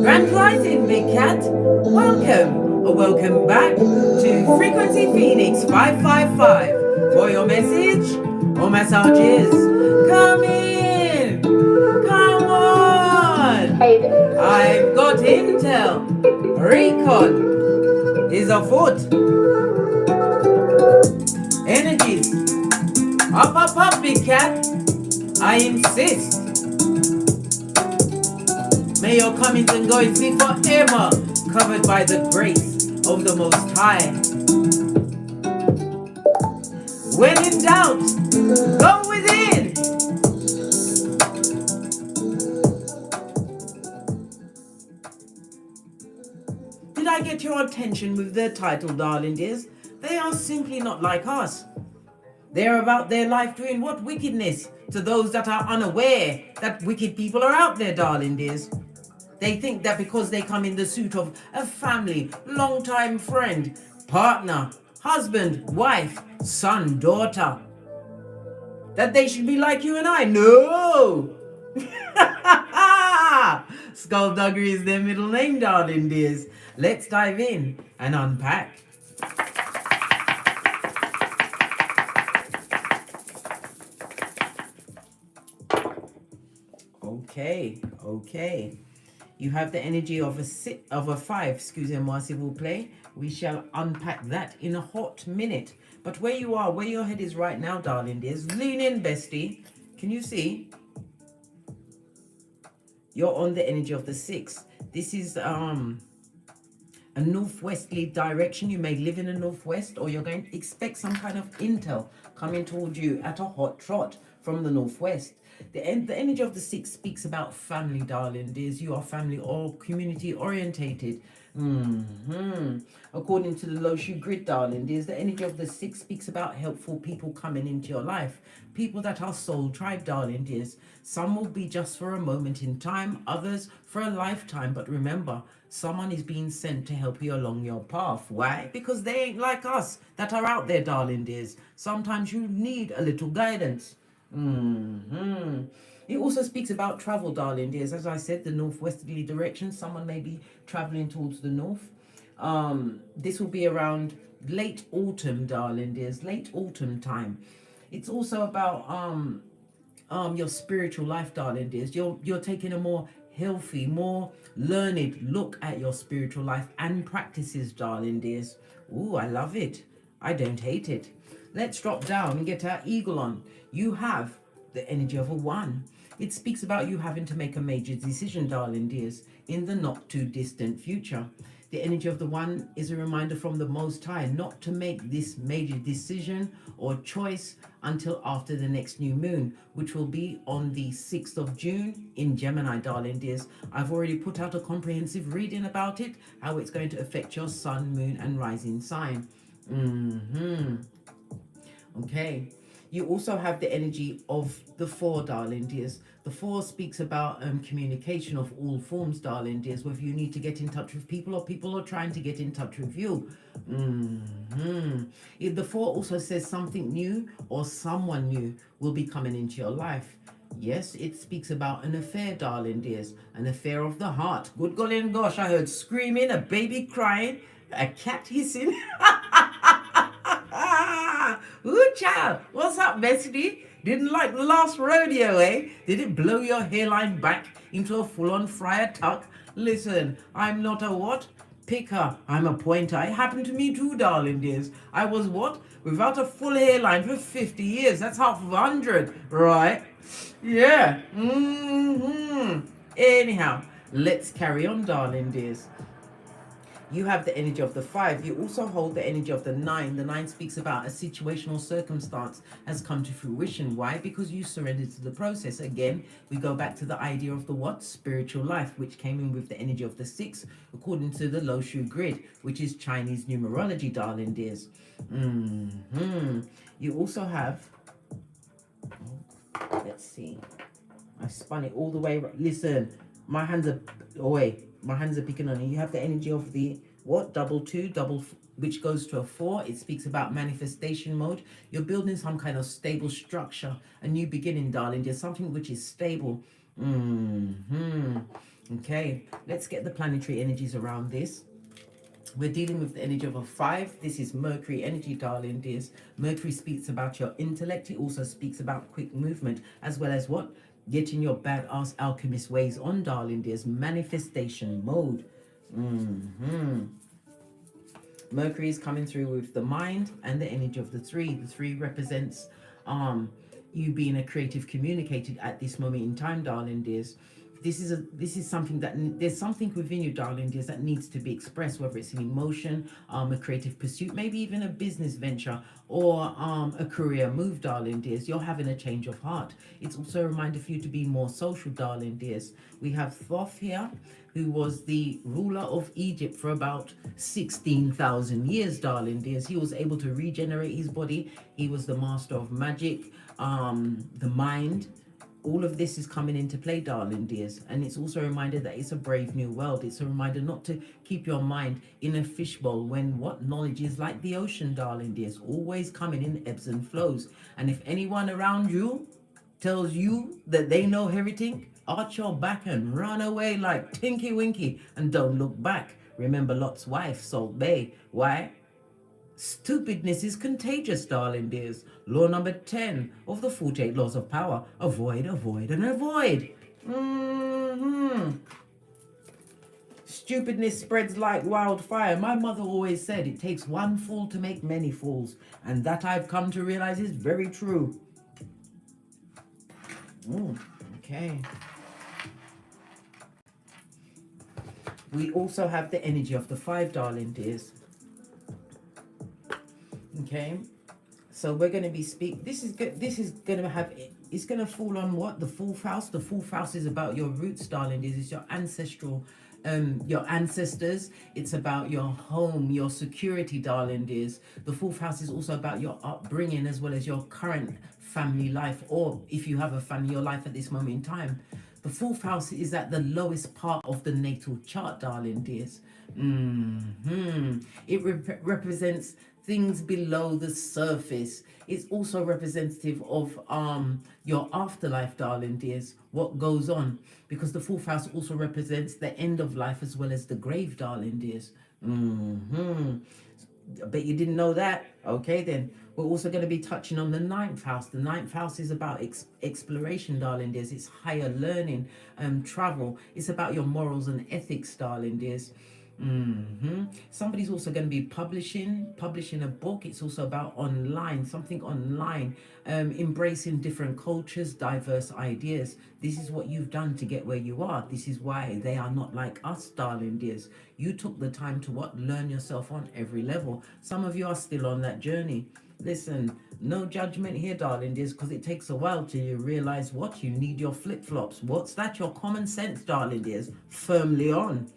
Grand Rising, Big Cat. Welcome or welcome back to Frequency Phoenix 555 for your message or messages. Come in. Come on. I've got intel. Recon is afoot. Energies. Up, Big Cat. I insist. May your comings and goings be forever covered by the grace of the Most High. When in doubt, go within. Did I get your attention with their title, darling dears? They are simply not like us. They are about their life doing what wickedness to those that are unaware that wicked people are out there, darling dears. They think that because they come in the suit of a family, long-time friend, partner, husband, wife, son, daughter, that they should be like you and I. No! Skullduggery is their middle name, darling dears. Let's dive in and unpack. Okay. You have the energy of a 5, excusez-moi s'il vous plaît. We shall unpack that in a hot minute. But where you are, where your head is right now, darling dears, lean in, bestie. Can you see? You're on the energy of the 6. This is a northwesterly direction. You may live in the northwest, or you're going to expect some kind of intel coming towards you at a hot trot from the northwest. The energy of the 6 speaks about family, darling dears. You are family or community orientated. According to the Loshu grid, darling dears, the energy of the 6 speaks about helpful people coming into your life. People that are soul tribe, darling dears. Some will be just for a moment in time, others for a lifetime. But remember, someone is being sent to help you along your path. Why? Because they ain't like us that are out there, darling dears. Sometimes you need a little guidance. It also speaks about travel, darling dears. As I said, the northwesterly direction. Someone may be traveling towards the north. This will be around late autumn, darling dears. Late autumn time. It's also about your spiritual life, darling dears. You're taking a more healthy, more learned look at your spiritual life and practices, darling dears. Ooh, I love it. I don't hate it. Let's drop down and get our eagle on. You have the energy of a 1. It speaks about you having to make a major decision, darling dears, in the not too distant future. The energy of the 1 is a reminder from the Most High not to make this major decision or choice until after the next new moon, which will be on the 6th of June in Gemini, darling dears. I've already put out a comprehensive reading about it, how it's going to affect your sun, moon, and rising sign. Okay. You also have the energy of the 4, darling dears. The 4 speaks about communication of all forms, darling dears, whether you need to get in touch with people or people are trying to get in touch with you. The 4 also says something new or someone new will be coming into your life. Yes, it speaks about an affair, darling dears, an affair of the heart. Good golly gosh, I heard screaming, a baby crying, a cat hissing. Ooh, child, what's up, Bessie? Didn't like the last rodeo, eh? Did it blow your hairline back into a full-on friar tuck? Listen, I'm not a what? Picker. I'm a pointer. It happened to me too, darling dears. I was what? Without a full hairline for 50 years. That's half of 100, right? Yeah. Anyhow, let's carry on, darling dears. You have the energy of the 5. You also hold the energy of the 9. The 9 speaks about a situational circumstance has come to fruition. Why? Because you surrendered to the process. Again, we go back to the idea of the what? Spiritual life, which came in with the energy of the 6, according to the Loshu grid, which is Chinese numerology, darling dears. You also have, let's see, I spun it all the way. Listen, my hands are away. My hands are picking on you. You have the energy of the what? Double 2, which goes to a 4. It speaks about manifestation mode. You're building some kind of stable structure, a new beginning, darling. There's something which is stable. Okay, let's get the planetary energies around this. We're dealing with the energy of a 5. This is Mercury energy, darling dears. Mercury speaks about your intellect. It also speaks about quick movement, as well as what? Getting your badass alchemist ways on, darling dears. Manifestation mode. Mercury is coming through with the mind and the energy of the 3. The 3 represents you being a creative communicator at this moment in time, darling dears. This is something that there's something within you, darling dears, that needs to be expressed, whether it's an emotion, a creative pursuit, maybe even a business venture, or a career move, darling dears. You're having a change of heart. It's also a reminder for you to be more social, darling dears. We have Thoth here, who was the ruler of Egypt for about 16,000 years, darling dears. He was able to regenerate his body. He was the master of magic, the mind. All of this is coming into play, darling dears. And it's also a reminder that it's a brave new world. It's a reminder not to keep your mind in a fishbowl when what knowledge is like the ocean, darling dears, always coming in ebbs and flows. And if anyone around you tells you that they know everything, arch your back and run away like Tinky Winky and don't look back. Remember Lot's wife, Salt Bay. Why? Stupidness is contagious, darling dears. Law number 10 of the 48 laws of power. Avoid, avoid, and avoid. Stupidness spreads like wildfire. My mother always said it takes one fool to make many fools. And that I've come to realize is very true. Okay. We also have the energy of the 5, darling dears. Okay, so we're going to be this is good. This is going to have, it's going to fall on what? The 4th house. The 4th house is about your roots, darling dears. It's your ancestral, your ancestors. It's about your home, your security, darling dears. The 4th house is also about your upbringing, as well as your current family life, or if you have a family, your life at this moment in time. The 4th house is at the lowest part of the natal chart, darling dears. It represents things below the surface. It's also representative of your afterlife, darling dears, what goes on, because the 4th house also represents the end of life as well as the grave, darling dears. I bet you didn't know that. Okay, then we're also going to be touching on the 9th house. The 9th house is about exploration, darling dears. It's higher learning, travel. It's about your morals and ethics, darling dears. Somebody's also going to be publishing a book. It's also about online, something online, embracing different cultures, diverse ideas. This is what you've done to get where you are. This is why they are not like us, darling dears. You took the time to what? Learn yourself on every level. Some of you are still on that journey. Listen, no judgment here, darling dears, because it takes a while till you realize what? You need your flip-flops. What's that? Your common sense, darling dears, firmly on.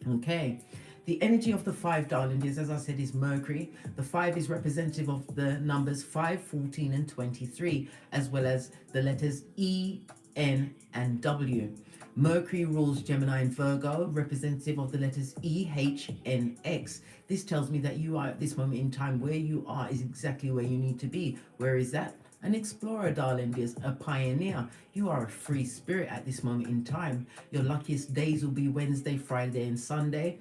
Okay, the energy of the 5, darling dears, as I said, is Mercury. The 5 is representative of the numbers 5, 14, and 23, as well as the letters E, N, and W. Mercury rules Gemini and Virgo, representative of the letters E, H, N, X. This tells me that you are at this moment in time, where you are is exactly where you need to be. Where is that? An explorer, darling dears, a pioneer. You are a free spirit at this moment in time. Your luckiest days will be Wednesday, Friday, and Sunday.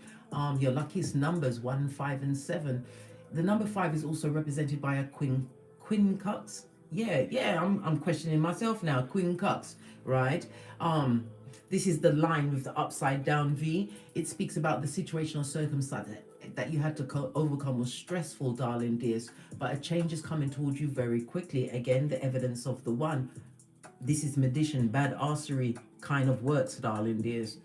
Your luckiest numbers 1, 5, and 7. The number 5 is also represented by a quincux. Yeah, I'm questioning myself now. Quincux, right? This is the line with the upside down V. It speaks about the situation or circumstance that you had to overcome was stressful, darling dears, but a change is coming towards you very quickly. Again, the evidence of the 1. This is magician, bad arsery kind of works, darling dears.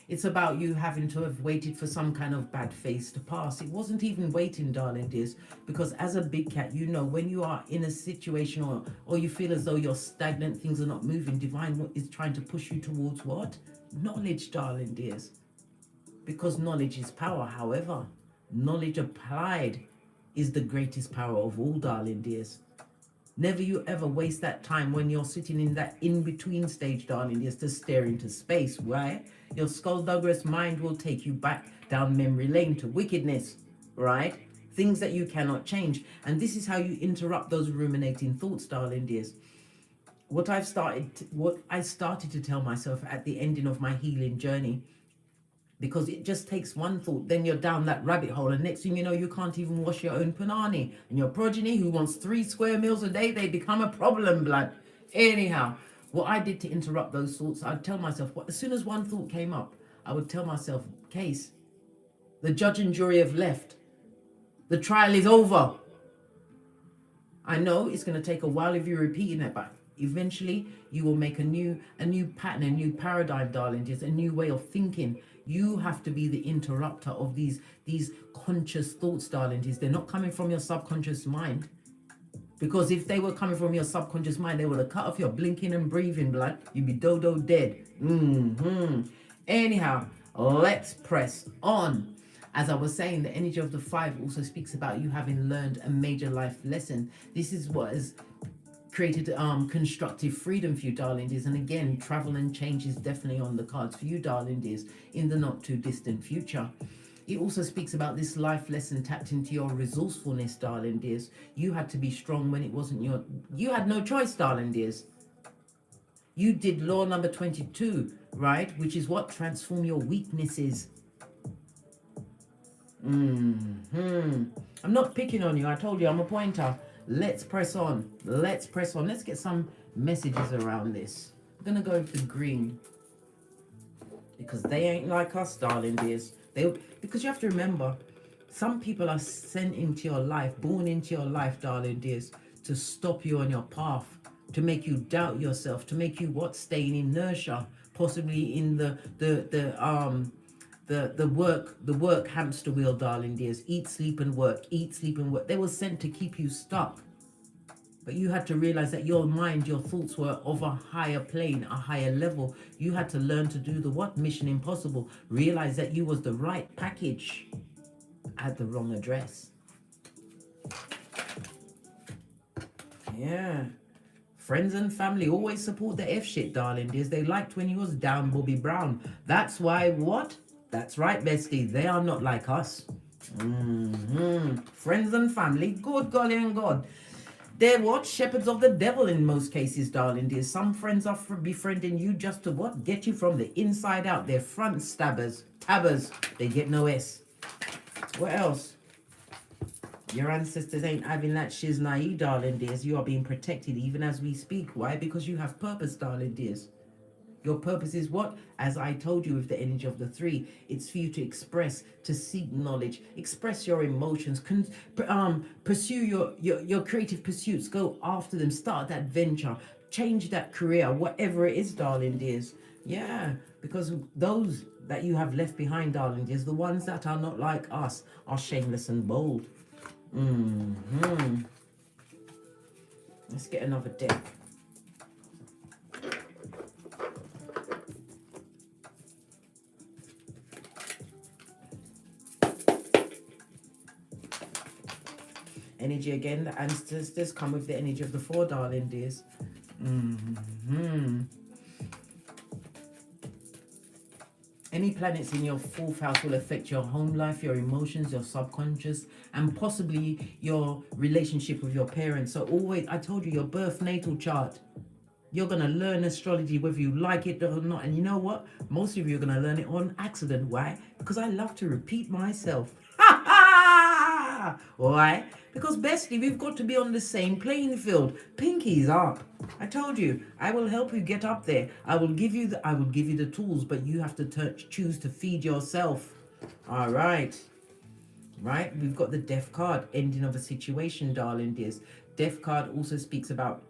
It's about you having to have waited for some kind of bad phase to pass. It wasn't even waiting, darling dears, because as a big cat, you know, when you are in a situation or you feel as though you're stagnant, things are not moving, divine is trying to push you towards what? Knowledge, darling dears. Because knowledge is power. However, knowledge applied is the greatest power of all, darling dears. Never you ever waste that time when you're sitting in that in-between stage, darling dears, to stare into space, right? Your skullduggerous mind will take you back down memory lane to wickedness, right? Things that you cannot change. And this is how you interrupt those ruminating thoughts, darling dears. what I started to tell myself at the ending of my healing journey, because it just takes one thought, then you're down that rabbit hole, and next thing you know, you can't even wash your own panani, and your progeny who wants 3 square meals a day, they become a problem, blood. Anyhow, what I did to interrupt those thoughts, I'd tell myself, as soon as one thought came up, I would tell myself, case, the judge and jury have left, the trial is over. I know it's going to take a while if you're repeating it, but eventually you will make a new pattern, a new paradigm, darling. Just a new way of thinking. You have to be the interrupter of these conscious thoughts, darling. They're not coming from your subconscious mind. Because if they were coming from your subconscious mind, they would have cut off your blinking and breathing, blood. You'd be dodo dead. Anyhow, let's press on. As I was saying, the energy of the 5 also speaks about you having learned a major life lesson. This is what has created constructive freedom for you, darling dears. And again, travel and change is definitely on the cards for you, darling dears, in the not too distant future. It also speaks about this life lesson tapped into your resourcefulness, darling dears. You had to be strong when it wasn't you had no choice, darling dears. You did law number 22, right? Which is what? Transform your weaknesses. I'm not picking on you. I told you I'm a pointer. Let's press on. Let's press on. Let's get some messages around this. I'm going to go for green. Because they ain't like us, darling dears. Because you have to remember, some people are sent into your life, born into your life, darling dears, to stop you on your path, to make you doubt yourself, to make you stay in inertia, possibly in the work hamster wheel, darling dears. Eat, sleep, and work. Eat, sleep, and work. They were sent to keep you stuck. But you had to realize that your mind, your thoughts were of a higher plane, a higher level. You had to learn to do the Mission Impossible. Realize that you was the right package at the wrong address. Yeah. Friends and family always support the F shit, darling dears. They liked when you was down Bobby Brown. That's why what? That's right, bestie. They are not like us. Friends and family, good golly and God. They're what? Shepherds of the devil in most cases, darling dears. Some friends are befriending you just to what? Get you from the inside out. They're front stabbers, tabbers. They get no S. What else? Your ancestors ain't having that shiznai, darling dears. You are being protected even as we speak. Why? Because you have purpose, darling dears. Your purpose is what? As I told you with the energy of the 3, it's for you to express, to seek knowledge, express your emotions, pursue your creative pursuits, go after them, start that venture, change that career, whatever it is, darling dears. Yeah, because those that you have left behind, darling dears, the ones that are not like us, are shameless and bold. Let's get another deck. Energy again, the ancestors come with the energy of the 4, darling dears. Any planets in your 4th house will affect your home life, your emotions, your subconscious, and possibly your relationship with your parents. So always, I told you, your birth natal chart. You're going to learn astrology whether you like it or not. And you know what? Most of you are going to learn it on accident. Why? Because I love to repeat myself. Why? Because bestie, we've got to be on the same playing field. Pinkies up. I told you, I will help you get up there. I will give you the tools, but you have to choose to feed yourself. All right. Right? We've got the Death card, ending of a situation, darling dears. Death card also speaks about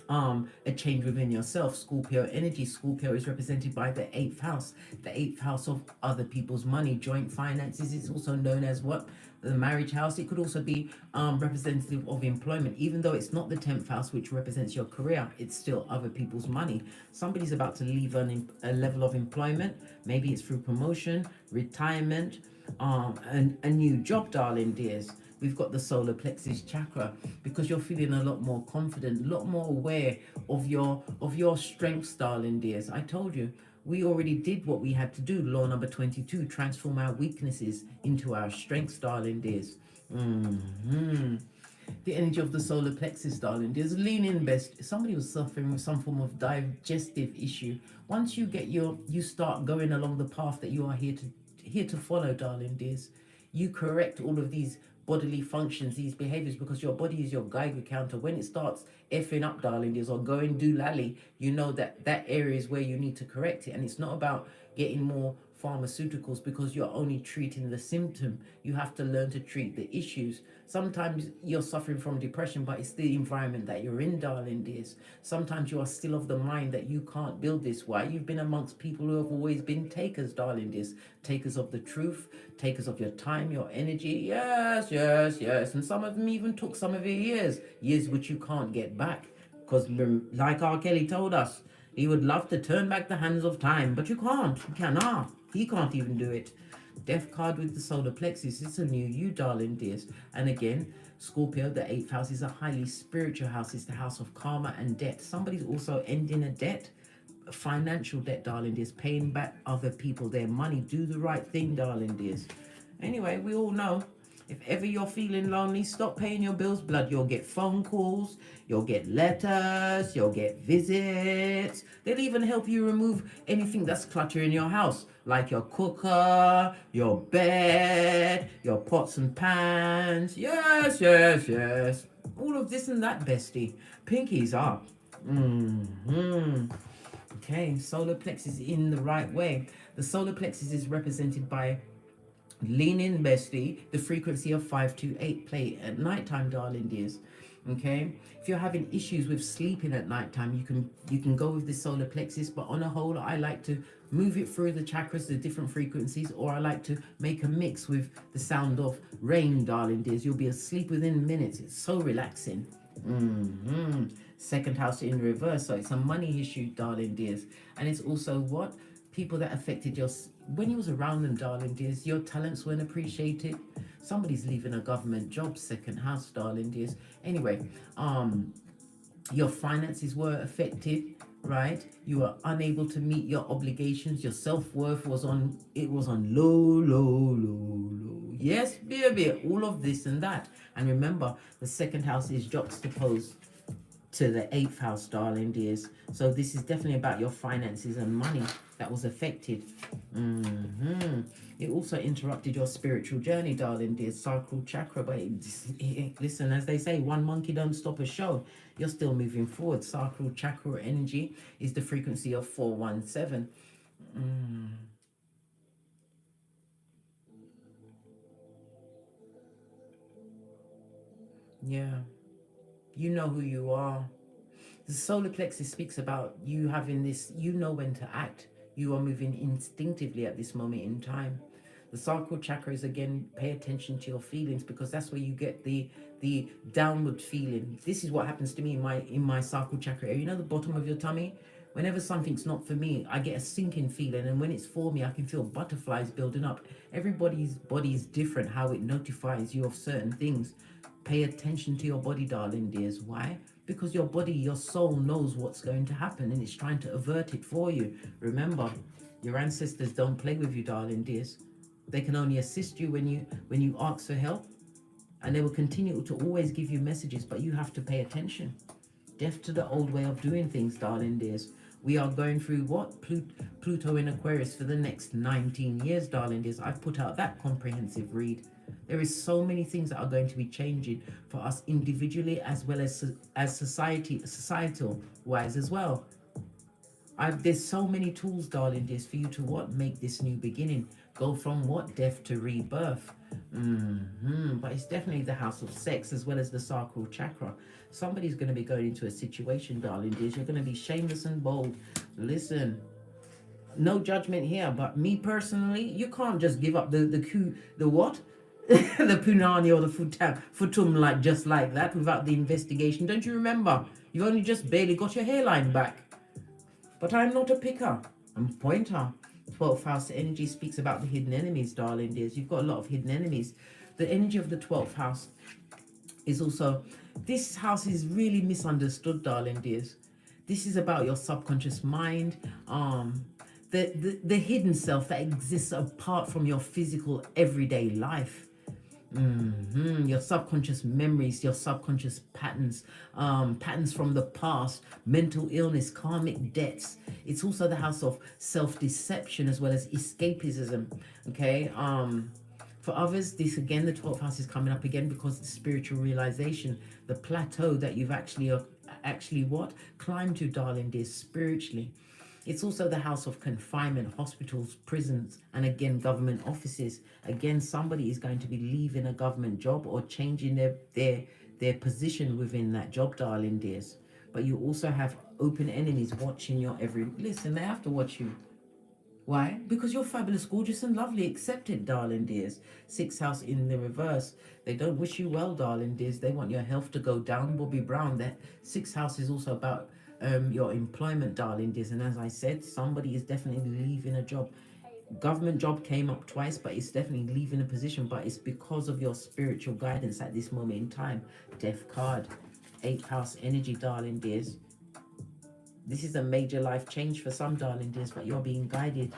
a change within yourself. Scorpio energy. Scorpio is represented by the 8th house. The 8th house of other people's money, joint finances. It's also known as what? The marriage house. It could also be representative of employment. Even though it's not the 10th house, which represents your career, it's still other people's money. Somebody's about to leave a level of employment. Maybe it's through promotion, retirement, and a new job, darling dears. We've got the solar plexus chakra, because you're feeling a lot more confident, a lot more aware of your strengths, darling dears. I told you, we already did what we had to do. Law number 22, transform our weaknesses into our strengths, darling dears. The energy of the solar plexus, darling. There's lean in best. Somebody was suffering with some form of digestive issue. Once you get you start going along the path that you are here to follow, darling dears. You correct all of these bodily functions, these behaviors, because your body is your Geiger counter. When it starts effing up, darling dears, or going doolally, you know that that area is where you need to correct it. And it's not about getting more pharmaceuticals because you're only treating the symptom. You have to learn to treat the issues. Sometimes you're suffering from depression, but it's the environment that you're in, darling dears. Sometimes you are still of the mind that you can't build this. Why? You've been amongst people who have always been takers, darling dears. Takers of the truth, takers of your time, your energy. Yes, yes, yes. And some of them even took some of your years which you can't get back. Because like R. Kelly told us, he would love to turn back the hands of time, but you can't. You cannot. He can't even do it. Death card with the solar plexus. It's a new you, darling dears. And again, Scorpio, the 8th house is a highly spiritual house. It's the house of karma and debt. Somebody's also ending a debt, a financial debt, darling dears, paying back other people their money. Do the right thing, darling dears. Anyway, we all know, if ever you're feeling lonely, stop paying your bills, blood. You'll get phone calls, you'll get letters, you'll get visits. They'll even help you remove anything that's cluttering your house, like your cooker, your bed, your pots and pans. Yes, yes, yes. All of this and that, bestie. Pinkies up. Okay, solar plexus in the right way. The solar plexus is represented by, lean in, bestie, the frequency of 528. Play at nighttime, darling dears. Okay, if you're having issues with sleeping at nighttime, you can go with the solar plexus, but on a whole, I like to move it through the chakras, the different frequencies, or I like to make a mix with the sound of rain, darling dears. You'll be asleep within minutes. It's so relaxing. Second house in reverse, so it's a money issue, darling dears. And it's also what people that affected your, when you was around them, darling dears, your talents weren't appreciated. Somebody's leaving a government job, second house, darling dears. Anyway, your finances were affected, right? You were unable to meet your obligations. Your self-worth was on, it was on low. Yes, baby, all of this and that. And remember, the second house is juxtaposed to the 8th house, darling dears. So this is definitely about your finances and money that was affected. It also interrupted your spiritual journey, darling dears. Sacral chakra, but listen, as they say, one monkey don't stop a show. You're still moving forward. Sacral chakra energy is the frequency of 417. Yeah, you know who you are. The solar plexus speaks about you having this, you know when to act. You are moving instinctively at this moment in time. The sacral chakra is, again, pay attention to your feelings, because that's where you get the downward feeling. This is what happens to me in my sacral chakra area. You know the bottom of your tummy? Whenever something's not for me, I get a sinking feeling, and when it's for me, I can feel butterflies building up. Everybody's body is different, how it notifies you of certain things. Pay attention to your body, darling dears. Why? Because your body, your soul knows what's going to happen, and it's trying to avert it for you. Remember, your ancestors don't play with you, darling dears. They can only assist you when you ask for help, and they will continue to always give you messages, but you have to pay attention. Deaf to the old way of doing things, darling dears. We are going through what? Pluto in Aquarius for the next 19 years, darling dears. I've put out that comprehensive read. There is so many things that are going to be changing for us individually, as well as societal wise as well. There's so many tools, darling dears, for you to what? Make this new beginning. Go from what? Death to rebirth. But it's definitely the house of sex, as well as the sacral chakra. Somebody's going to be going into a situation, darling dears. You're going to be shameless and bold. Listen, no judgment here, but me personally, you can't just give up the what? The punani or the futum like just like that without the investigation. Don't you remember? You've only just barely got your hairline back. But I'm not a picker. I'm a pointer. 12th house energy speaks about the hidden enemies, darling dears. You've got a lot of hidden enemies. The energy of the 12th house is also, this house is really misunderstood, darling dears. This is about your subconscious mind, the hidden self that exists apart from your physical everyday life. Your subconscious memories, your subconscious patterns, patterns from the past, mental illness, karmic debts. It's also the house of self-deception as well as escapism. Okay. For others, this again, the 12th house is coming up again because the spiritual realization, the plateau that you've actually what climbed to, darling dear, spiritually. It's also the house of confinement, hospitals, prisons, and again, government offices. Again, somebody is going to be leaving a government job or changing their position within that job, darling dears. But you also have open enemies watching your every... Listen, they have to watch you. Why? Because you're fabulous, gorgeous, and lovely. Accept it, darling dears. 6th house in the reverse. They don't wish you well, darling dears. They want your health to go down, Bobby Brown. That 6th house is also about your employment, darling dears. And as I said, somebody is definitely leaving a job. Government job came up twice, but it's definitely leaving a position. But it's because of your spiritual guidance at this moment in time. Death card. 8th house energy, darling dears. This is a major life change for some, darling dears, but you're being guided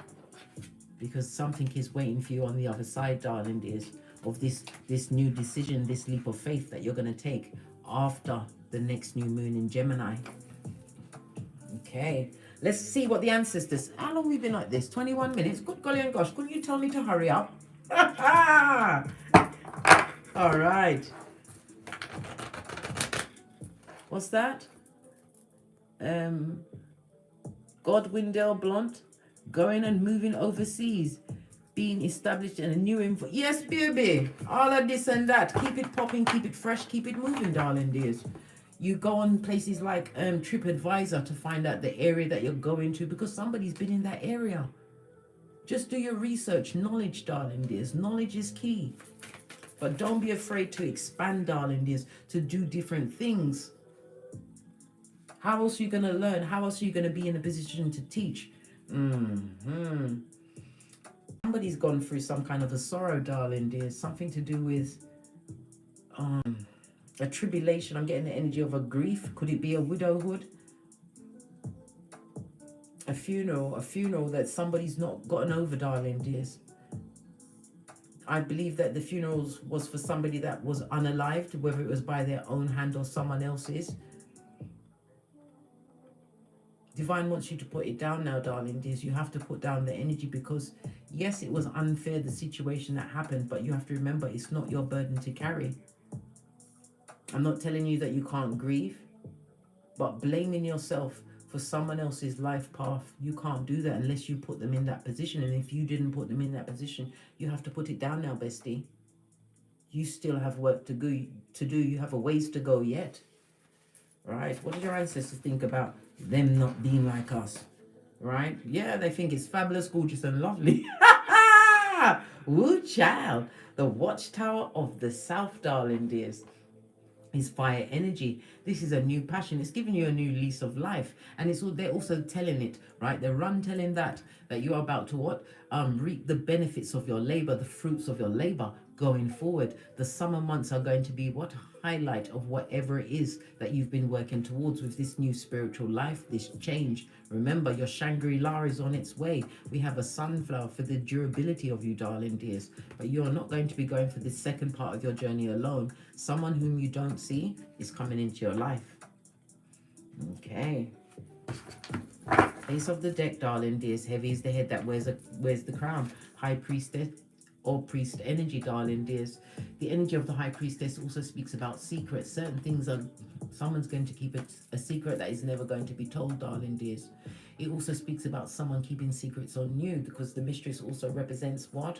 because something is waiting for you on the other side, darling dears, of this new decision, this leap of faith that you're going to take after the next new moon in Gemini. Okay, let's see what the ancestors... How long have we been like this? 21 minutes? Good golly and gosh, couldn't you tell me to hurry up? All right. What's that? Godwindale Blunt, going and moving overseas, being established in a new info. Yes, baby, all of this and that. Keep it popping, keep it fresh, keep it moving, darling dears. You go on places like TripAdvisor to find out the area that you're going to because somebody's been in that area. Just do your research. Knowledge, darling dears. Knowledge is key. But don't be afraid to expand, darling dears, to do different things. How else are you going to learn? How else are you going to be in a position to teach? Somebody's gone through some kind of a sorrow, darling dear. Something to do with a tribulation. I'm getting the energy of a grief. Could it be a widowhood? A funeral that somebody's not gotten over, darling dears. I believe that the funeral was for somebody that was unalived, whether it was by their own hand or someone else's. Divine wants you to put it down now, darling dears. You have to put down the energy because, yes, it was unfair, the situation that happened, but you have to remember it's not your burden to carry. I'm not telling you that you can't grieve, but blaming yourself for someone else's life path, you can't do that unless you put them in that position. And if you didn't put them in that position, you have to put it down now, bestie. You still have work to do. You have a ways to go yet. Right? What did your ancestors think about them not being like us? Right? Yeah, they think it's fabulous, gorgeous, and lovely. Woo, child. The watchtower of the south, darling dears, is fire energy. This is a new passion. It's giving you a new lease of life. And they're also telling it, right? They're telling that you are about to what? Reap the benefits of your labor, the fruits of your labor going forward. The summer months are going to be what? Highlight of whatever it is that you've been working towards with this new spiritual life, this change. Remember, your Shangri-La is on its way. We have a sunflower for the durability of you, darling dears. But you're not going to be going for this second part of your journey alone. Someone whom you don't see is coming into your life. Okay. Ace of the deck, darling dears. Heavy is the head that wears the crown. High priestess or priest energy, darling dears. The energy of the high priestess also speaks about secrets. Certain things someone's going to keep a secret that is never going to be told, darling dears. It also speaks about someone keeping secrets on you because the mistress also represents what?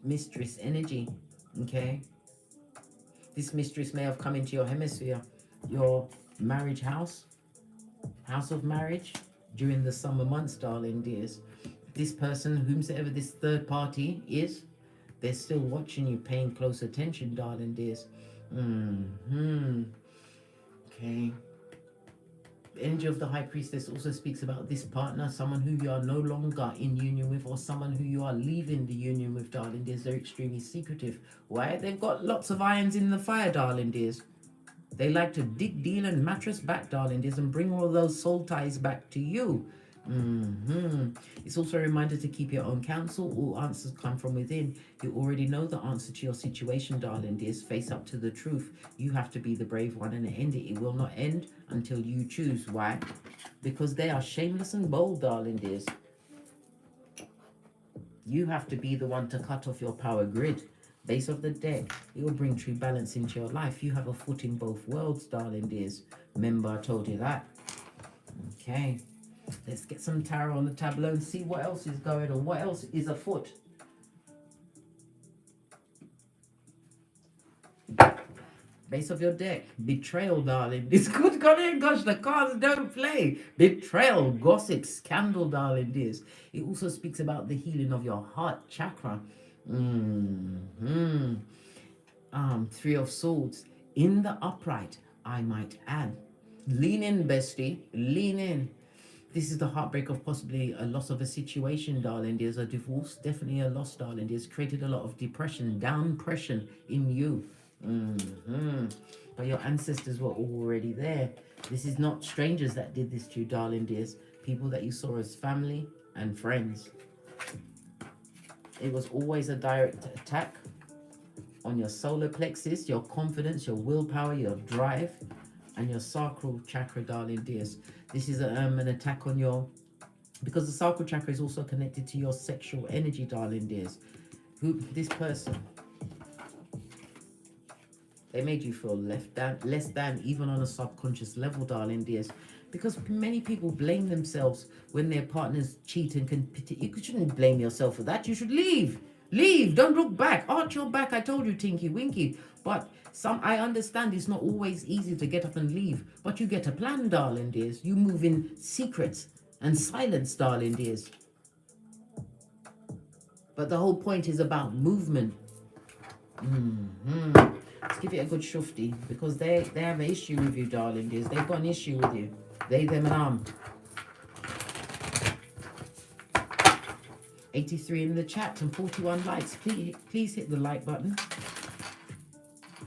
Mistress energy. Okay. This mistress may have come into your hemisphere, your marriage house of marriage during the summer months, darling dears. This person, whomsoever this third party is, they're still watching you, paying close attention, darling dears. Okay. The energy of the high priestess also speaks about this partner, someone who you are no longer in union with, or someone who you are leaving the union with, darling dears. They're extremely secretive. Why? They've got lots of irons in the fire, darling dears. They like to dig, deal, and mattress back, darling dears, and bring all those soul ties back to you. It's also a reminder to keep your own counsel. All answers come from within. You already know the answer to your situation, darling dears. Face up to the truth. You have to be the brave one and end it. It will not end until you choose. Why? Because they are shameless and bold, darling dears. You have to be the one to cut off your power grid. Base of the deck. It will bring true balance into your life. You have a foot in both worlds, darling dears. Remember, I told you that. Okay. Let's get some tarot on the tableau and see what else is going on. What else is afoot? Base of your deck. Betrayal, darling. It's good, gosh, the cards don't play. Betrayal, gossip, scandal, darling, dears. It also speaks about the healing of your heart chakra. Three of Swords. In the upright, I might add. Lean in, bestie. Lean in. This is the heartbreak of possibly a loss of a situation, darling. There's a divorce, definitely a loss, darling. There's created a lot of depression, downpression in you. But your ancestors were already there. This is not strangers that did this to you, darling dears. People that you saw as family and friends. It was always a direct attack on your solar plexus, your confidence, your willpower, your drive, and your sacral chakra, darling dears. This is an attack on your, because the sacral chakra is also connected to your sexual energy, darling dears. This person, they made you feel less than, even on a subconscious level, darling dears. Because many people blame themselves when their partners cheat and can pity. You shouldn't blame yourself for that. You should leave. Leave. Don't look back. Arch your back. I told you, Tinky Winky. But I understand it's not always easy to get up and leave. But you get a plan, darling dears. You move in secrets and silence, darling dears. But the whole point is about movement. Let's give it a good shufti, because they have an issue with you, darling dears. They've got an issue with you. They, them, and 83 in the chat and 41 likes. Please hit the like button.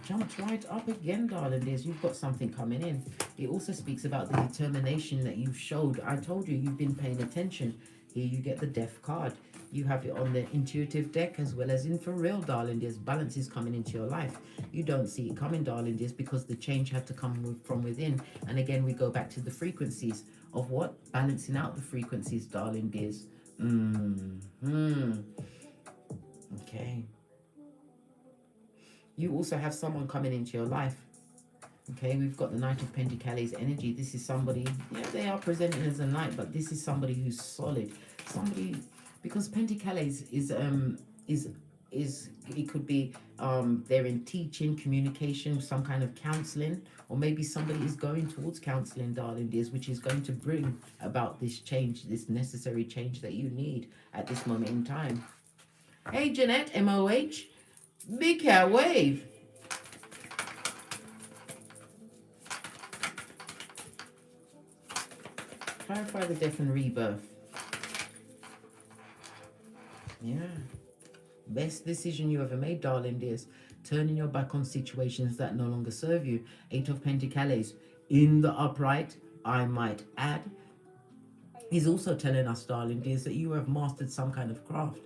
Jumped right up again, darling dears. You've got something coming in. It also speaks about the determination that you've showed. I told you, you've been paying attention. Here you get the Death card. You have it on the intuitive deck as well as in for real, darling dears. Balance is coming into your life. You don't see it coming, darling dears, because the change had to come from within. And again, we go back to the frequencies of what? Balancing out the frequencies, darling dears. Okay. You also have someone coming into your life. Okay, we've got the Knight of Pentacles energy. This is somebody, yeah, they are presenting as a knight, but this is somebody who's solid. Somebody, because Pentacles is it could be they're in teaching, communication, some kind of counseling, or maybe somebody is going towards counseling, darling dears, which is going to bring about this change, this necessary change that you need at this moment in time. Hey, Jeanette, MOH, big cat wave. Clarify the death and rebirth. Yeah. Best decision you ever made, darling dears. Turning your back on situations that no longer serve you. 8 of Pentacles in the upright, I might add. He's also telling us, darling dears, that you have mastered some kind of craft.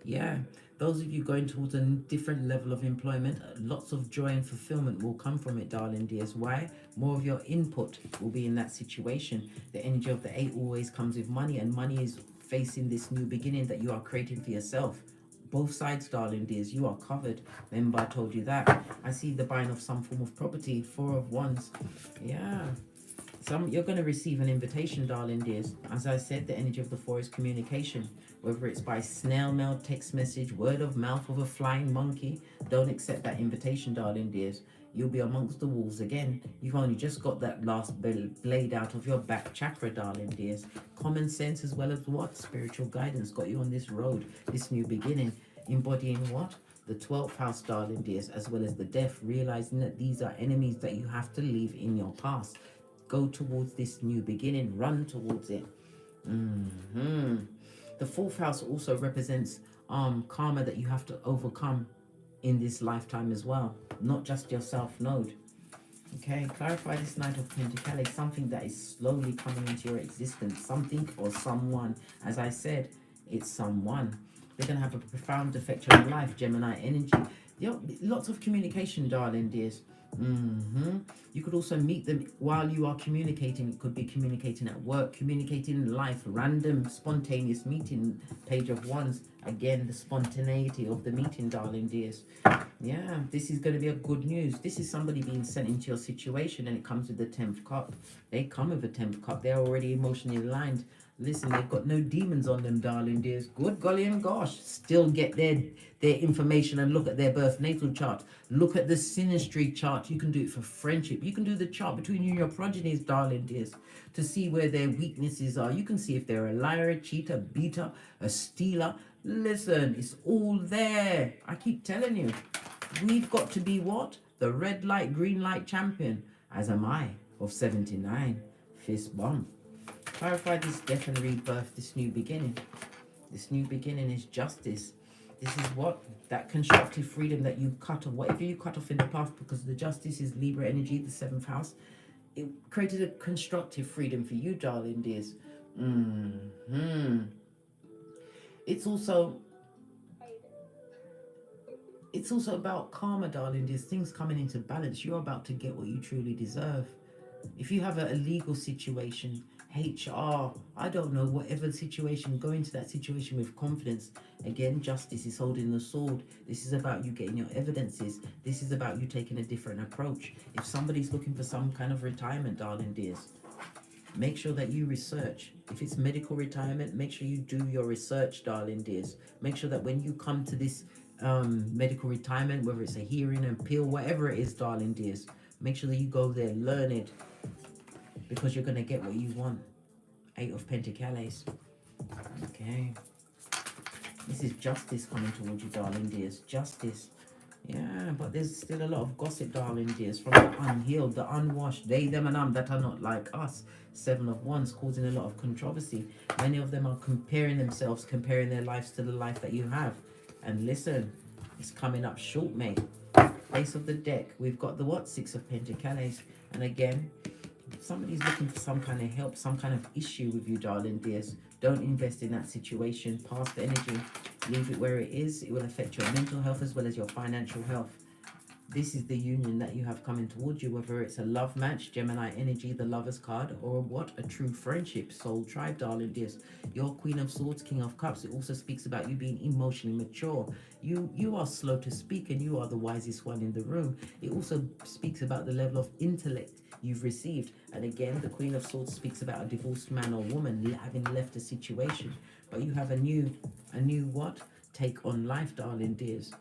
Yeah. Those of you going towards a different level of employment, lots of joy and fulfillment will come from it, darling dears. Why? More of your input will be in that situation. The energy of the 8 always comes with money, and money is facing this new beginning that you are creating for yourself. Both sides, darling dears, you are covered. Remember, I told you that. I see the buying of some form of property. 4 of Wands. Yeah. You're going to receive an invitation, darling dears. As I said, the energy of the 4 is communication. Whether it's by snail mail, text message, word of mouth of a flying monkey, don't accept that invitation, darling dears. You'll be amongst the wolves again. You've only just got that last blade out of your back chakra, darling dears. Common sense as well as what? Spiritual guidance got you on this road, this new beginning. Embodying what? The 12th house, darling dears, as well as the death. Realizing that these are enemies that you have to leave in your past. Go towards this new beginning. Run towards it. The 4th house also represents karma that you have to overcome in this lifetime as well. Not just your self node. Okay, clarify this Knight of Pentacles, something that is slowly coming into your existence, something or someone. As I said, it's someone. They're going to have a profound effect on your life, Gemini energy. You know, lots of communication, darling dears. You could also meet them while you are communicating. It could be communicating at work, communicating in life, random, spontaneous meeting, Page of Wands. Again, the spontaneity of the meeting, darling dears. Yeah, this is going to be a good news. This is somebody being sent into your situation, and it comes with the 10th cup. They come with a 10th cup. They're already emotionally aligned. Listen, they've got no demons on them, darling dears. Good golly and gosh. Still get their information and look at their birth natal chart. Look at the synastry chart. You can do it for friendship. You can do the chart between you and your progenies, darling dears, to see where their weaknesses are. You can see if they're a liar, a cheater, beater, a stealer. Listen, it's all there. I keep telling you. We've got to be what? The red light, green light champion. As am I, of 79. Fist bump. Clarify this death and rebirth, this new beginning. This new beginning is justice. This is what? That constructive freedom that you cut off. Whatever you cut off in the past, because the justice is Libra energy, the 7th house. It created a constructive freedom for you, darling dears. It's also about karma, darling. There's things coming into balance. You're about to get what you truly deserve. If you have a legal situation, HR, I don't know, whatever situation, go into that situation with confidence. Again, justice is holding the sword. This is about you getting your evidences. This is about you taking a different approach. If somebody's looking for some kind of retirement, darling dears, make sure that you research. If it's medical retirement, make sure you do your research, darling dears. Make sure that when you come to this medical retirement, whether it's a hearing, an appeal, whatever it is, darling dears, make sure that you go there, learn it, because you're going to get what you want. 8 of Pentacles. Okay. This is justice coming towards you, darling dears. Justice. Yeah, but there's still a lot of gossip, darling dears, from the unhealed, the unwashed, they, them, and that are not like us. 7 of Wands, causing a lot of controversy. Many of them are comparing themselves, comparing their lives to the life that you have. And listen, it's coming up short, mate. Ace of the deck. We've got the what? 6 of Pentacles. And again, somebody's looking for some kind of help, some kind of issue with you, darling dears. Don't invest in that situation. Pass the energy. Leave it where it is. It will affect your mental health as well as your financial health. This is the union that you have coming towards you, whether it's a love match, Gemini energy, the Lover's card, or what? A true friendship, soul tribe, darling dears. Your Queen of Swords, King of Cups. It also speaks about you being emotionally mature. You are slow to speak and you are the wisest one in the room. It also speaks about the level of intellect you've received. And again, the Queen of Swords speaks about a divorced man or woman having left a situation. But you have a new what? Take on life, darling dears.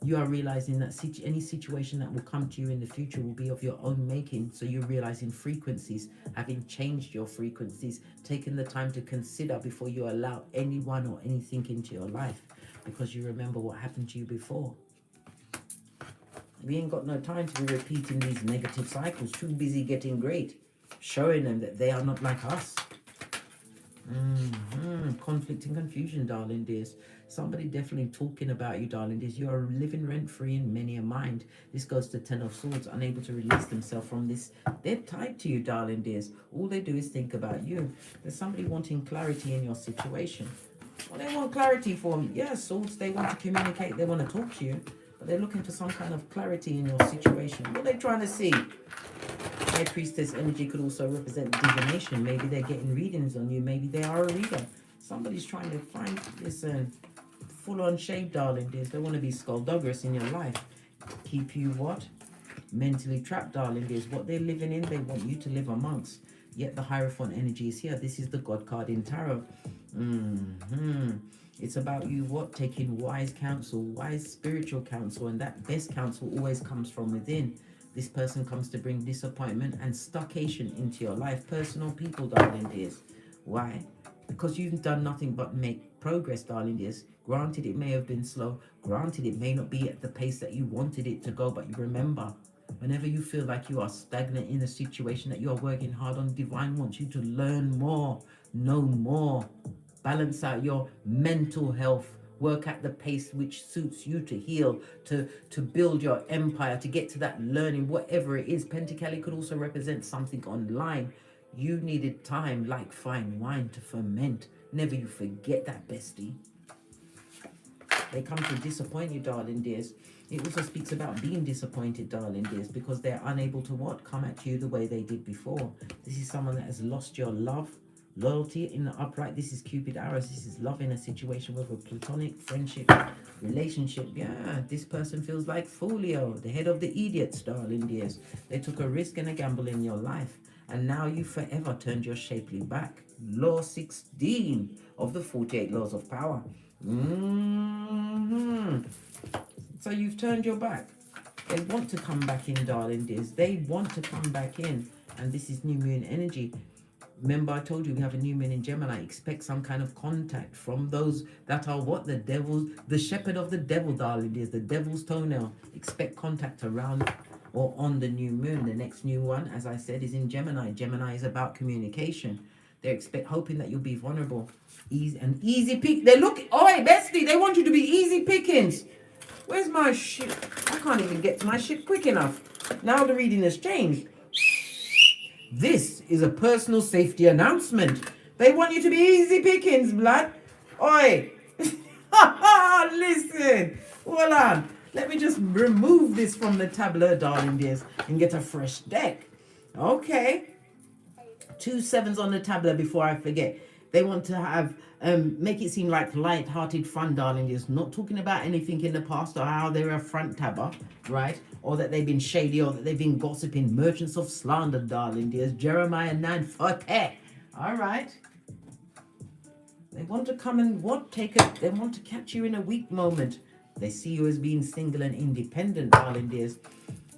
You are realizing that any situation that will come to you in the future will be of your own making. So you're realizing frequencies, having changed your frequencies, taking the time to consider before you allow anyone or anything into your life, because you remember what happened to you before. We ain't got no time to be repeating these negative cycles. Too busy getting great, showing them that they are not like us. Conflict and confusion, darling dears. Somebody definitely talking about you, darling dears. You are living rent-free in many a mind. This goes to 10 of Swords, unable to release themselves from this. They're tied to you, darling dears. All they do is think about you. There's somebody wanting clarity in your situation. Well, they want clarity for, yeah, Swords, they want to communicate, they want to talk to you, but they're looking for some kind of clarity in your situation. What are they trying to see? High Priestess energy could also represent divination. Maybe they're getting readings on you. Maybe they are a reader. Somebody's trying to find this full-on shape, darling dears. They want to be skullduggerous in your life. Keep you what? Mentally trapped, darling dears. What they're living in, they want you to live amongst. Yet the Hierophant energy is here. This is the God card in Tarot. It's about you what? Taking wise counsel, wise spiritual counsel. And that best counsel always comes from within. This person comes to bring disappointment and stuckation into your life. Personal people, darling dears. Why? Because you've done nothing but make progress, darling dears. Granted, it may have been slow. Granted, it may not be at the pace that you wanted it to go. But you remember, whenever you feel like you are stagnant in a situation that you are working hard on, Divine wants you to learn more, know more. Balance out your mental health work at the pace which suits you to heal, to build your empire, to get to that learning, whatever it is. Pentacali could also represent something online. You needed time like fine wine to ferment. Never you forget that, bestie. They come to disappoint you, darling dears. It also speaks about being disappointed, darling dears, because they're unable to what? Come at you the way they did before. This is someone that has lost your love, loyalty in the upright. This is Cupid arrows. This is love in a situation with a platonic friendship, relationship. Yeah, this person feels like Folio, the head of the idiots, darling dears. They took a risk and a gamble in your life, and now you forever turned your shapely back. Law 16 of the 48 laws of power. So you've turned your back. They want to come back in, darling dears. They want to come back in. And this is new moon energy. Remember, I told you we have a new moon in Gemini. Expect some kind of contact from those that are what? The devil, the shepherd of the devil, darling dears. The devil's toenail. Expect contact around or on the new moon. The next new one, as I said, is in Gemini. Gemini is about communication. They're hoping that you'll be vulnerable. Easy pick. They look, oi, bestie, they want you to be easy pickings. Where's my shit? I can't even get to my shit quick enough. Now the reading has changed. This is a personal safety announcement. They want you to be easy pickings, blood. Oi. Listen. Hold on. Let me just remove this from the tableau, darling dears, and get a fresh deck. Okay. 2 7s on the tableau before I forget. They want to have, make it seem like light-hearted fun, darling dears. Not talking about anything in the past or how they're a front tabber, right? Or that they've been shady or that they've been gossiping. Merchants of slander, darling dears. Jeremiah 9:40. All right. They want to come and what? They want to catch you in a weak moment. They see you as being single and independent, darling dears.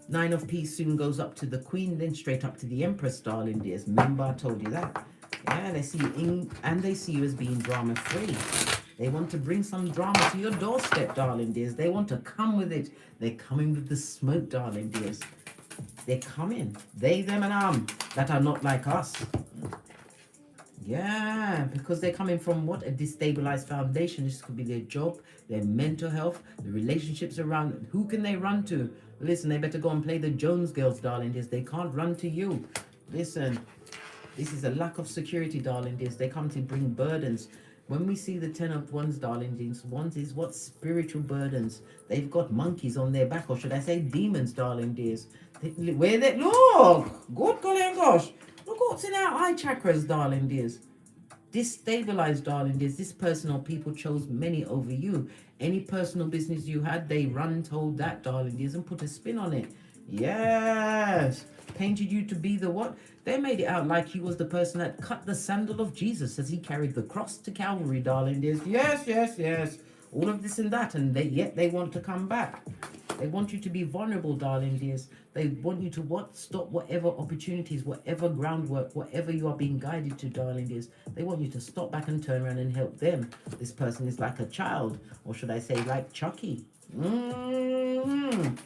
9 of Peace soon goes up to the Queen, then straight up to the Empress, darling dears. Remember, I told you that. Yeah, they see you they see you as being drama-free. They want to bring some drama to your doorstep, darling dears. They want to come with it. They're coming with the smoke, darling dears. They're coming. They, them, and that are not like us. Yeah, because they're coming from what? A destabilized foundation. This could be their job, their mental health, the relationships around. Who can they run to? Listen, they better go and play the Jones Girls, darling dears. They can't run to you. Listen, this is a lack of security, darling dears. They come to bring burdens. When we see the 10 of Wands, darling dears, Wands is what? Spiritual burdens. They've got monkeys on their back, or should I say demons, darling dears. Where they look, good golly and gosh. Look what's in our eye chakras, darling dears. Destabilized, darling dears. This person or people chose many over you. Any personal business you had, they told that, darling dears, and put a spin on it. Yes. Painted you to be the what? They made it out like he was the person that cut the sandal of Jesus as he carried the cross to Calvary, darling dears. Yes, yes, yes. All of this and that, and yet they want to come back. They want you to be vulnerable, darling dears. They want you to what? Stop whatever opportunities, whatever groundwork, whatever you are being guided to, darling dears. They want you to stop back and turn around and help them. This person is like a child, or should I say like Chucky. Good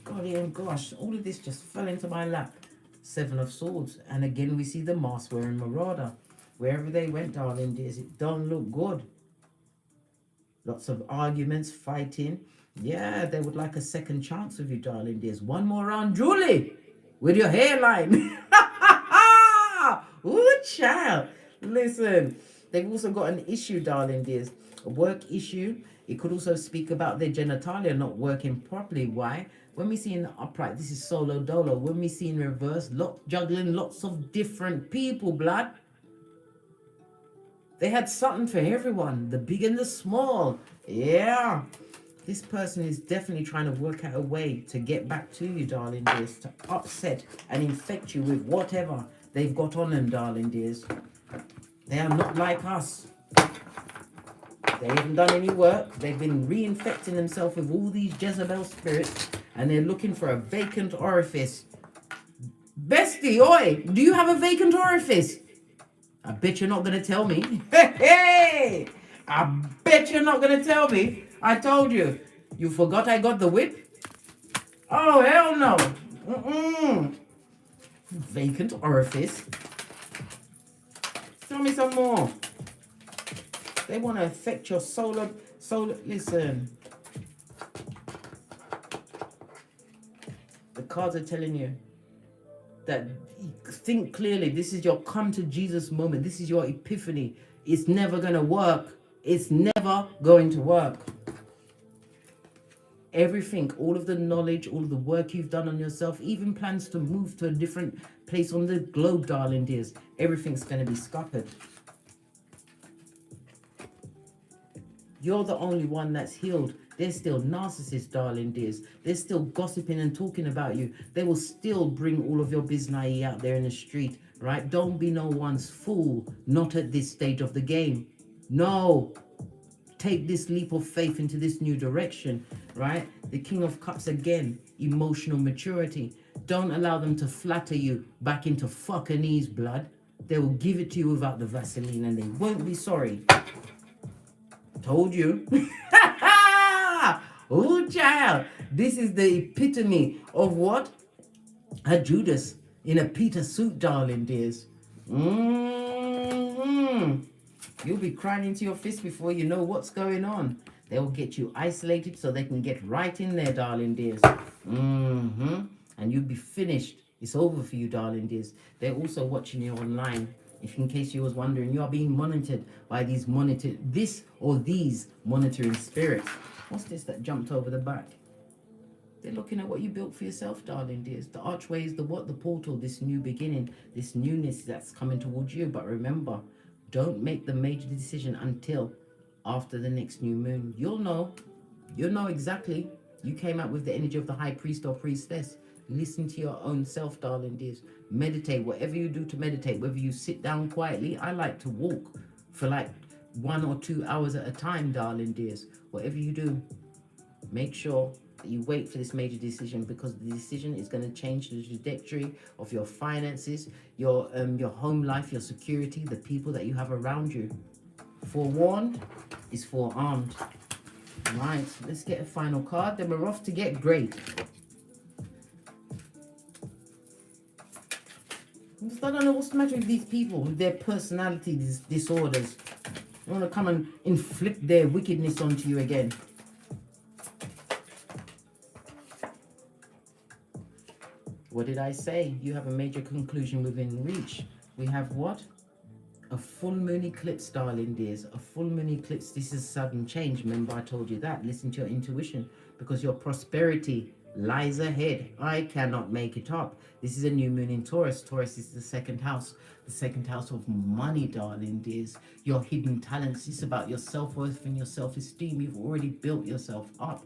golly and gosh, all of this just fell into my lap. 7 of Swords. And again, we see the mask-wearing marauder. Wherever they went, darling dears, it don't look good. Lots of arguments, fighting. Yeah, they would like a second chance with you, darling dears. One more round, Julie, with your hairline. Ooh, child. Listen, they've also got an issue, darling dears. A work issue. It could also speak about their genitalia not working properly. Why? When we see in the upright, this is solo dolo. When we see in reverse, juggling lots of different people, blood. They had something for everyone, the big and the small. Yeah. This person is definitely trying to work out a way to get back to you, darling dears, to upset and infect you with whatever they've got on them, darling dears. They are not like us. They haven't done any work. They've been reinfecting themselves with all these Jezebel spirits, and they're looking for a vacant orifice. Bestie, oi, do you have a vacant orifice? I bet you're not going to tell me. Hey, I bet you're not going to tell me. I told you. You forgot I got the whip? Oh, hell no. Vacant orifice. Tell me some more. They want to affect your solar. Listen, the cards are telling you that think clearly. This is your come to Jesus moment. This is your epiphany. It's never going to work. It's never going to work. Everything, all of the knowledge, all of the work you've done on yourself, even plans to move to a different place on the globe, darling dears, everything's going to be scuppered. You're the only one that's healed. There's still narcissists, darling dears. They're still gossiping and talking about you. They will still bring all of your biznai out there in the street, right? Don't be no one's fool. Not at this stage of the game. No. Take this leap of faith into this new direction, right? The King of Cups again, emotional maturity. Don't allow them to flatter you back into fucking blood. They will give it to you without the Vaseline and they won't be sorry. Told you. Oh, child. This is the epitome of what? A Judas in a Peter suit, darling dears. You'll be crying into your fist before you know what's going on. They will get you isolated so they can get right in there, darling dears. And you'll be finished. It's over for you, darling dears. They're also watching you online. If in case you was wondering, you are being monitored by these these monitoring spirits. What's this that jumped over the back? They're looking at what you built for yourself, darling dears. The archway is the what? The portal, this new beginning, this newness that's coming towards you. But remember, don't make the major decision until after the next new moon. You'll know exactly. You came out with the energy of the high priest or priestess. Listen to your own self, darling dears. Meditate, whatever you do to meditate, whether you sit down quietly. I like to walk for like 1 or 2 hours at a time, darling dears. Whatever you do, make sure that you wait for this major decision, because the decision is going to change the trajectory of your finances, your home life, your security, the people that you have around you. Forewarned is forearmed. Right, let's get a final card, then we're off to get great. I don't know what's the matter with these people, with their personality disorders. They want to come and inflict their wickedness onto you again. What did I say? You have a major conclusion within reach. We have what? A full moon eclipse, darling dears. A full moon eclipse. This is sudden change. Remember, I told you that. Listen to your intuition, because your prosperity lies ahead. I cannot make it up. This is a new moon in Taurus. Taurus is the second house of money, darling dears. Your hidden talents. It's about your self-worth and your self-esteem. You've already built yourself up.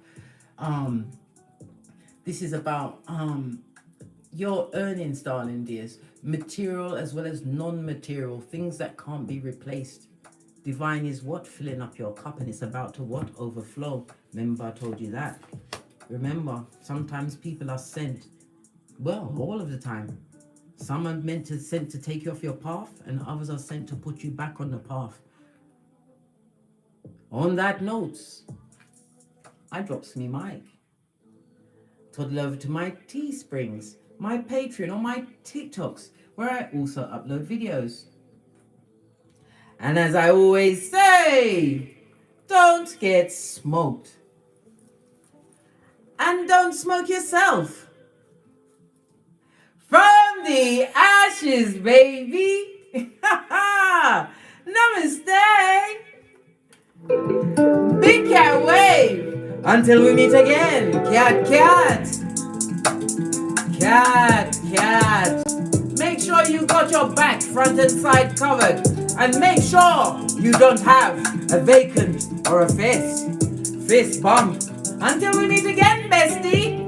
This is about your earnings, darling dears. Material as well as non-material, things that can't be replaced. Divine is what? Filling up your cup, and it's about to what? Overflow. Remember, I told you that. Remember, sometimes people are sent, well, all of the time. Some are sent to take you off your path, and others are sent to put you back on the path. On that note, I drops me mic. Toddle over to my Teesprings, my Patreon, or my TikToks, where I also upload videos. And as I always say, don't get smoked. And don't smoke yourself. From the ashes, baby. Namaste. Big cat wave. Until we meet again. Cat, cat. Cat, cat. Make sure you got your back, front and side covered. And make sure you don't have a vacant or a fist bump. Until we meet again, bestie.